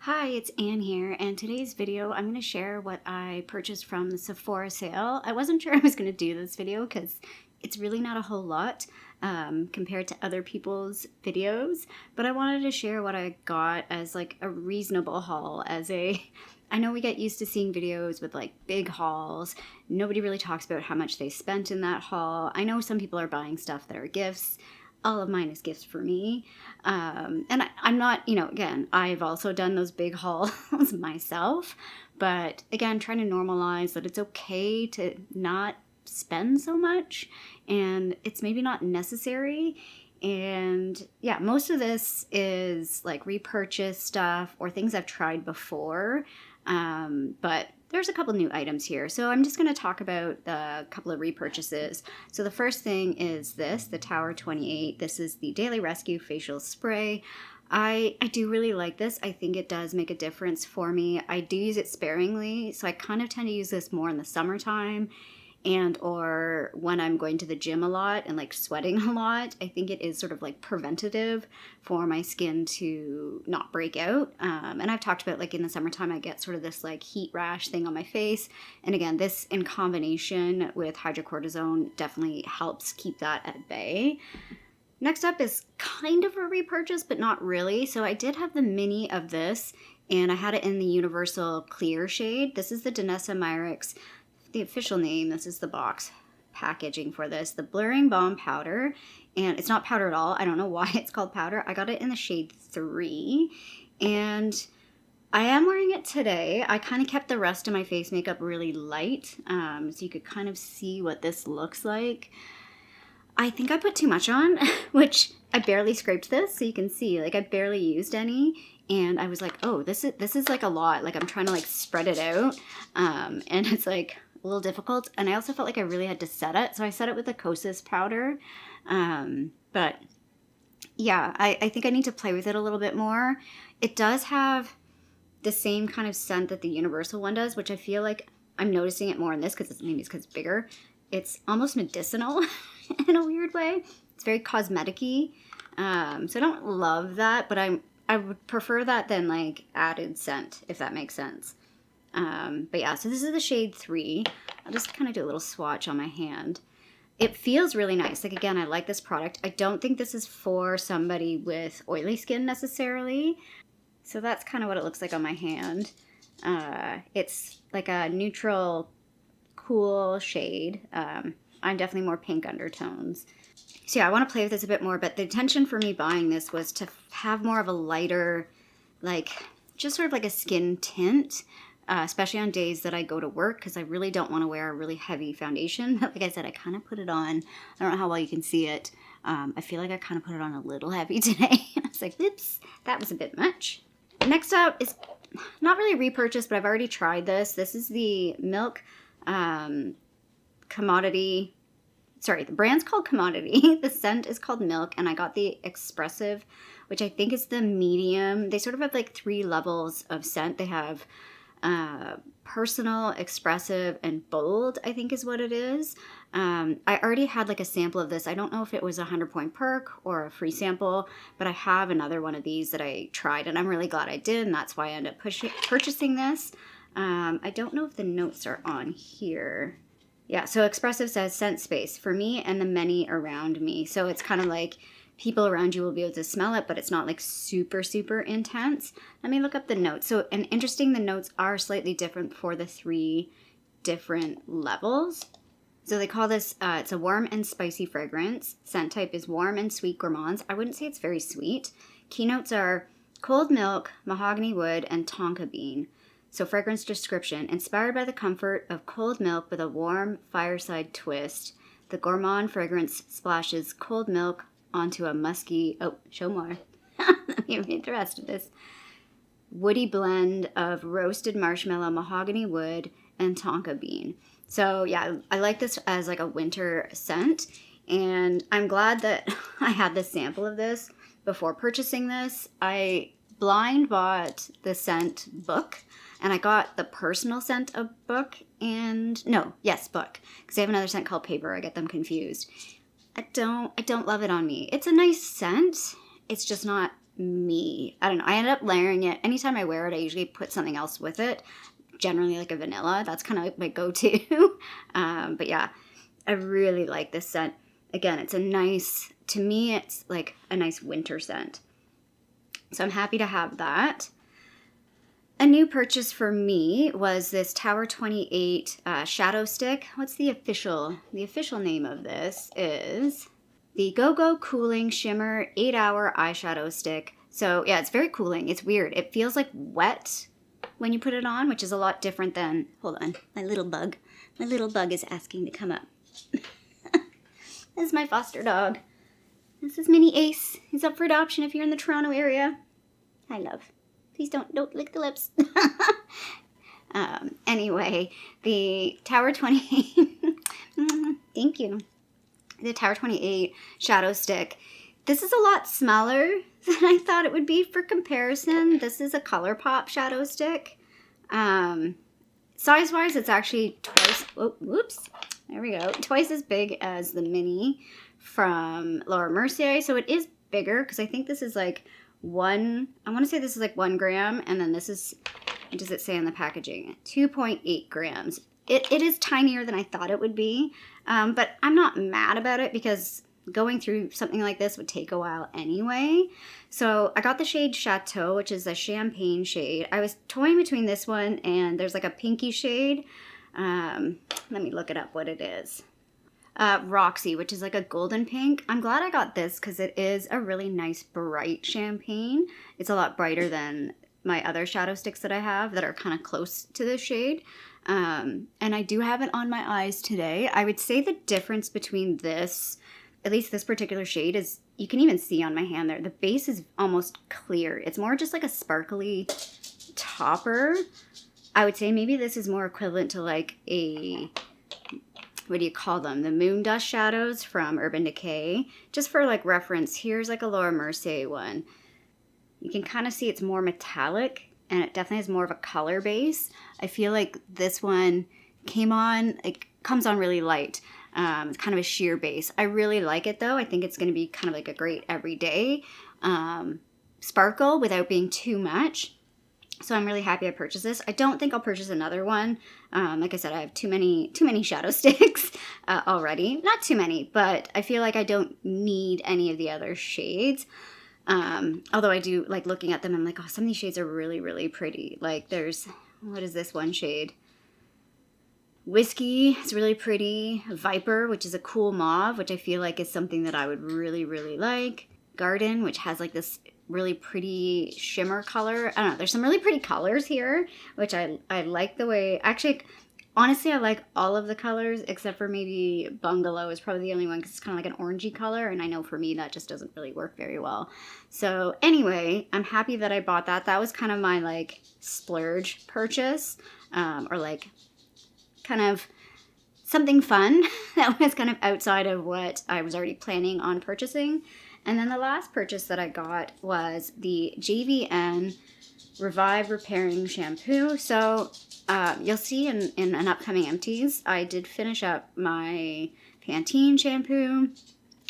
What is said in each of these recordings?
Hi, it's Anne here, and today's video I'm going to share what I purchased from the Sephora sale. I wasn't sure I was going to do this video because it's really not a whole lot compared to other people's videos, but I wanted to share what I got as like a reasonable haul. I know we get used to seeing videos with like big hauls. Nobody really talks about how much they spent in that haul. I know some people are buying stuff that are gifts. All of mine is gifts for me. I'm not, again, I've also done those big hauls myself. But again, trying to normalize that it's okay to not spend so much and it's maybe not necessary. And yeah, most of this is like repurchase stuff or things I've tried before. But there's a couple new items here. So I'm just going to talk about the couple of repurchases. So the first thing is the Tower 28. This is the Daily Rescue Facial Spray. I do really like this. I think it does make a difference for me. I do use it sparingly, so I kind of tend to use this more in the summertime and or when I'm going to the gym a lot and like sweating a lot. I think it is sort of like preventative for my skin to not break out. And I've talked about like in the summertime I get sort of this like heat rash thing on my face. And again, this in combination with hydrocortisone definitely helps keep that at bay. Next up is kind of a repurchase, but not really. So I did have the mini of this and I had it in the Universal Clear shade. This is the Danessa Myricks. The official name, this is the box packaging for this, the Blurring Balm Powder, and it's not powder at all. I don't know why it's called powder. I got it in the shade 3, and I am wearing it today. I kind of kept the rest of my face makeup really light, so you could kind of see what this looks like. I think I put too much on, which I barely scraped this, so you can see, like I barely used any, and I was like, oh, this is like a lot. Like I'm trying to like spread it out, and it's like a little difficult. And I also felt like I really had to set it, so I set it with the Kosas powder. But yeah, I think I need to play with it a little bit more. It does have the same kind of scent that the Universal one does, which I feel like I'm noticing it more in this because maybe it's because it's bigger. It's almost medicinal in a weird way. It's very cosmetic-y. So I don't love that, but I would prefer that than like added scent, if that makes sense. But yeah, so this is the shade 3. I'll just kind of do a little swatch on my hand. It feels really nice. Like again, I like this product. I don't think this is for somebody with oily skin necessarily. So that's kind of what it looks like on my hand. It's like a neutral, cool shade. I'm definitely more pink undertones. So yeah, I want to play with this a bit more, but the intention for me buying this was to have more of a lighter, like just sort of like a skin tint, especially on days that I go to work because I really don't want to wear a really heavy foundation. Like I said, I kind of put it on. I don't know how well you can see it. I feel like I kind of put it on a little heavy today. I was like, oops, that was a bit much. Next up is not really a repurchase, but I've already tried this. This is the Milk Commodity. Sorry, the brand's called Commodity. The scent is called Milk, and I got the Expressive, which I think is the medium. They sort of have like 3 levels of scent. They have personal, expressive, and bold, I think is what it is. I already had like a sample of this. I don't know if it was a 100-point perk or a free sample, but I have another one of these that I tried, and I'm really glad I did, and that's why I ended up purchasing this. I don't know if the notes are on here. Yeah, so Expressive says scent space for me and the many around me. So it's kind of like people around you will be able to smell it, but it's not like super, super intense. Let me look up the notes. So, and interesting, the notes are slightly different for the 3 different levels. So they call this, it's a warm and spicy fragrance. Scent type is warm and sweet gourmands. I wouldn't say it's very sweet. Keynotes are cold milk, mahogany wood, and tonka bean. So fragrance description, inspired by the comfort of cold milk with a warm fireside twist, the gourmand fragrance splashes cold milk onto a musky, show more. Let me read the rest of this. Woody blend of roasted marshmallow, mahogany wood, and tonka bean. So yeah, I like this as like a winter scent, and I'm glad that I had the sample of this before purchasing this. I blind bought the scent book, and I got the personal scent of book book, because they have another scent called paper. I get them confused. I don't love it on me. It's a nice scent. It's just not me. I don't know. I ended up layering it. Anytime I wear it, I usually put something else with it. Generally like a vanilla. That's kind of like my go-to. But yeah, I really like this scent. Again, it's a nice, to me, it's like a nice winter scent. So I'm happy to have that. A new purchase for me was this Tower 28 shadow stick. What's the official name of this is the GoGo Cooling Shimmer 8-hour eyeshadow stick. So yeah, it's very cooling. It's weird. It feels like wet when you put it on, which is a lot different than, hold on, my little bug is asking to come up. This is my foster dog. This is Mini Ace. He's up for adoption if you're in the Toronto area. Hi, love. Please don't lick the lips. Anyway, the Tower 28, thank you. The Tower 28 shadow stick. This is a lot smaller than I thought it would be for comparison. This is a ColourPop shadow stick. Size-wise, it's actually twice, there we go, twice as big as the mini from Laura Mercier. So it is bigger because I think this is like I want to say this is like 1 gram, and then this is, what does it say on the packaging? 2.8 grams. It is tinier than I thought it would be, but I'm not mad about it because going through something like this would take a while anyway. So I got the shade Chateau, which is a champagne shade. I was toying between this one and there's like a pinky shade. Let me look it up what it is. Roxy, which is like a golden pink. I'm glad I got this because it is a really nice bright champagne. It's a lot brighter than my other shadow sticks that I have that are kind of close to this shade. And I do have it on my eyes today. I would say the difference between this, at least this particular shade, is you can even see on my hand there, the base is almost clear. It's more just like a sparkly topper. I would say maybe this is more equivalent to like a, what do you call them? The moon dust shadows from Urban Decay. Just for like reference, here's like a Laura Mercier one. You can kind of see it's more metallic and it definitely has more of a color base. I feel like this one comes on really light. It's kind of a sheer base. I really like it though. I think it's going to be kind of like a great everyday sparkle without being too much. So I'm really happy I purchased this. I don't think I'll purchase another one. Like I said, I have too many shadow sticks already. Not too many, but I feel like I don't need any of the other shades. Although I do like looking at them, I'm like, oh, some of these shades are really, really pretty. Like there's, what is this one shade? Whiskey, it's really pretty. Viper, which is a cool mauve, which I feel like is something that I would really, really like. Garden, which has like this really pretty shimmer color. I don't know, there's some really pretty colors here, which I like the way, actually, honestly, I like all of the colors except for maybe Bungalow is probably the only one because it's kind of like an orangey color, and I know for me that just doesn't really work very well. So anyway, I'm happy that I bought that. That was kind of my like splurge purchase, or like kind of something fun that was kind of outside of what I was already planning on purchasing. And then the last purchase that I got was the JVN Revive Repairing Shampoo. So you'll see in an upcoming empties, I did finish up my Pantene shampoo.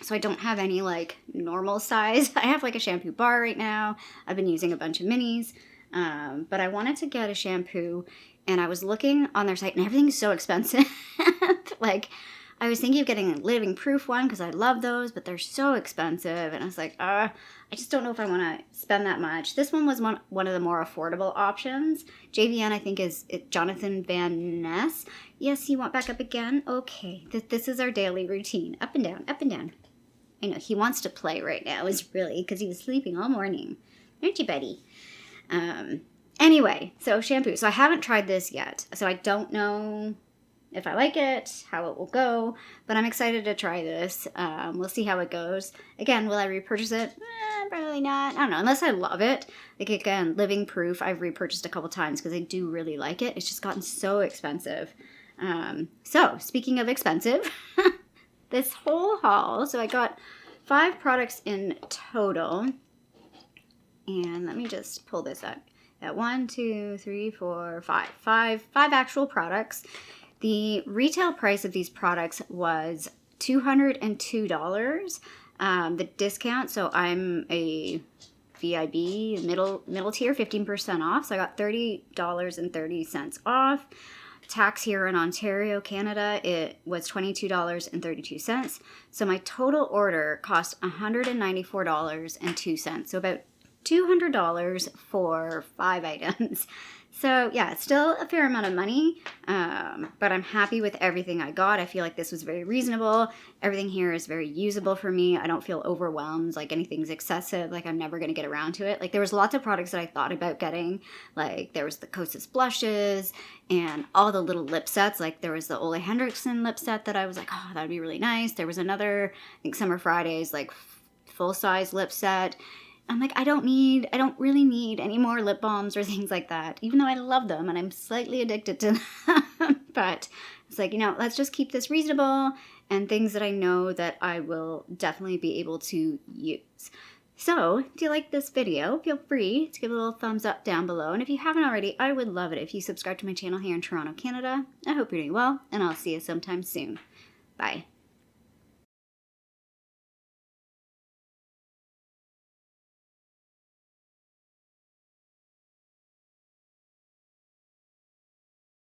So I don't have any like normal size. I have like a shampoo bar right now. I've been using a bunch of minis. But I wanted to get a shampoo, and I was looking on their site and everything's so expensive. Like I was thinking of getting a living proof one because I love those, but they're so expensive. And I was like, I just don't know if I want to spend that much. This one was one of the more affordable options. JVN, I think, is Jonathan Van Ness. Yes, you want back up again? Okay, this is our daily routine. Up and down, up and down. I know, he wants to play right now, is really, because he was sleeping all morning. Aren't you, buddy? Anyway, so shampoo. So I haven't tried this yet. So I don't know if I like it, how it will go, but I'm excited to try this. We'll see how it goes. Again, will I repurchase it? Probably not. I don't know, unless I love it. Like again, living proof, I've repurchased a couple times because I do really like it. It's just gotten so expensive. So speaking of expensive, this whole haul, so I got 5 products in total. And let me just pull this up. At 1, 2, 3, 4, 5. Five actual products. The retail price of these products was $202. The discount, so I'm a VIB, middle tier, 15% off. So I got $30.30 off. Tax here in Ontario, Canada, it was $22.32. So my total order cost $194.02. So about $200 for 5 items. So yeah, it's still a fair amount of money, but I'm happy with everything I got. I feel like this was very reasonable. Everything here is very usable for me. I don't feel overwhelmed, like anything's excessive, like I'm never going to get around to it. Like there was lots of products that I thought about getting, like there was the Kosas blushes and all the little lip sets. Like there was the Ole Henriksen lip set that I was like, oh, that would be really nice. There was another, I think Summer Fridays, like full-size lip set. I'm like, I don't really need any more lip balms or things like that, even though I love them and I'm slightly addicted to them. But it's like, let's just keep this reasonable and things that I know that I will definitely be able to use. So if you like this video, feel free to give a little thumbs up down below. And if you haven't already, I would love it if you subscribe to my channel here in Toronto, Canada. I hope you're doing well, and I'll see you sometime soon. Bye.